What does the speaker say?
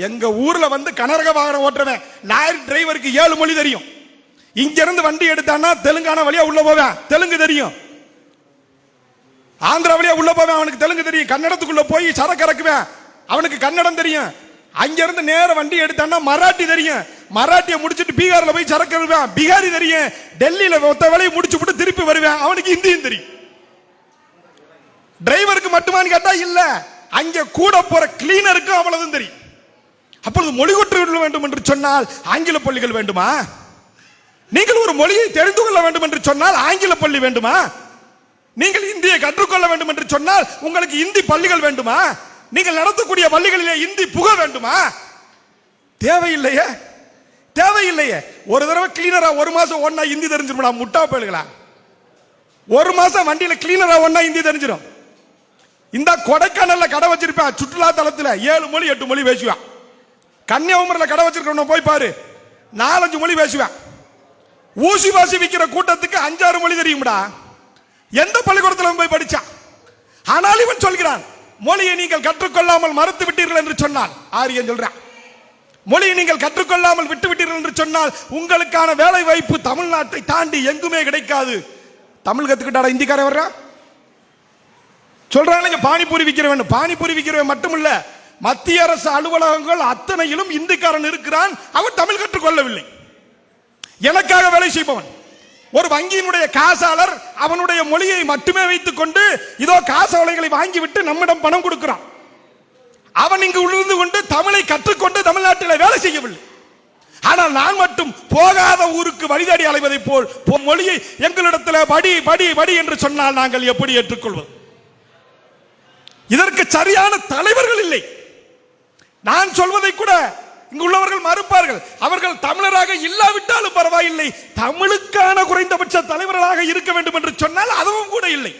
எங்க ஊர்ல வந்து கனரக வாகனம் ஓட்டுறவன் லாரி டிரைவருக்கு 7 மொழி தெரியும். இங்க இருந்து வண்டி எடுத்தான்னா தெலுங்கானா வழியா உள்ள போவேன், தெலுங்கு தெரியும். ஆந்திரா வழியா உள்ள போவேன், அவனுக்கு தெலுங்கு தெரியும். கன்னடத்துக்குள்ள போய் சரக்கு இறக்குவேன், அவனுக்கு கன்னடம் தெரியும். அங்க இருந்து நேர வண்டி எடுத்தான்னா மராட்டி தெரியும். மராட்டியை முடிச்சுட்டு பீகார்ல போய் சரக்கு இறக்குவேன், பீகாரி தெரியும். டெல்லியில மொத்த வேலையை முடிச்சு விட்டு திருப்பி வருவேன், அவனுக்கு ஹிந்தியும் தெரியும். டிரைவருக்கு மட்டுமான்னு கேட்டா இல்ல, அங்க கூட போற கிளீனருக்கு அவ்வளவுதான் தெரியும். அப்பொழுது மொழி கற்று வேண்டும் என்று சொன்னால் ஆங்கில பள்ளிகள் வேண்டுமா? நீங்கள் ஒரு மொழியை தெரிந்து கொள்ள வேண்டும் என்று சொன்னால் ஆங்கில பள்ளி வேண்டுமா? நீங்கள் இந்தியை கற்றுக்கொள்ள வேண்டும் என்று சொன்னால் உங்களுக்கு இந்தி பள்ளிகள் வேண்டுமா? நீங்கள் நடத்தக்கூடிய பள்ளிகளிலே இந்தி புக வேண்டுமா? தேவையில்லையே, தேவையில்லையே. ஒரு தடவை கிளீனரா 1 மாசம் ஒன்னா இந்தி தெரிஞ்சிருமா? முட்டா போயிடுங்களா? 1 மாசம் வண்டியில கிளீனரா ஒன்னா இந்தி தெரிஞ்சிடும். இந்த கொடைக்கானல்ல கடை வச்சிருப்பேன், சுற்றுலா தலத்துல 7 மொழி 8 மொழி பேசுவேன். கன்னியாகுமரியில் கடை வச்சிருக்க போய் பாரு, 4-5 மொழி பேசுவேன். ஊசி வாசி விற்கிற கூட்டத்துக்கு 5-6 மொழி தெரியும்டா. எந்த பள்ளிக்கூடத்தில் போய் படிச்சா? ஆனால் இவன் சொல்கிறான், மொழியை நீங்கள் கற்றுக்கொள்ளாமல் மறுத்து விட்டீர்கள் என்று சொன்னால், ஆரியன் சொல்றான், மொழியை நீங்கள் கற்றுக்கொள்ளாமல் விட்டு விட்டீர்கள் என்று சொன்னால் உங்களுக்கான வேலை வாய்ப்பு தமிழ்நாட்டை தாண்டி எங்குமே கிடைக்காது. தமிழ் கத்துக்கிட்டாடா இந்திக்காரன் வர்றா சொல்றாங்க. பானிபூரி விற்கிறவன், பானிபூரி விற்கிறவன் மட்டுமல்ல, மத்திய அரசு அலுவலகங்கள் அத்தனையிலும் இந்திக்காரன் இருக்கிறான். அவன் தமிழ் கற்றுக்கொள்ளவில்லை. எனக்காக வேலை செய்பவன் ஒரு வங்கியினுடைய காசாளர் அவனுடைய மொழியை மட்டுமே வைத்துக் கொண்டு இதோ காசாலைகளை வாங்கிவிட்டு நம்மிடம் பணம் கொடுக்கிறான். அவன் இங்கு உணர்ந்து கொண்டு தமிழை கற்றுக்கொண்டு தமிழ்நாட்டில் வேலை செய்யவில்லை. ஆனால் நான் மட்டும் போகாத ஊருக்கு வழிதாடி அலைவதை போல் மொழியை எங்களிடத்தில் படி படி படி என்று சொன்னால் நாங்கள் எப்படி ஏற்றுக்கொள்வது? இதற்கு சரியான தலைவர்கள் இல்லை. நான் சொல்வதை கூட இங்கு உள்ளவர்கள் மறுப்பார்கள். அவர்கள் தமிழராக இல்லாவிட்டாலும் பரவாயில்லை, தமிழுக்கான குறைந்தபட்ச தலைவர்களாக இருக்க வேண்டும் என்று சொன்னால் அதுவும் கூட இல்லை.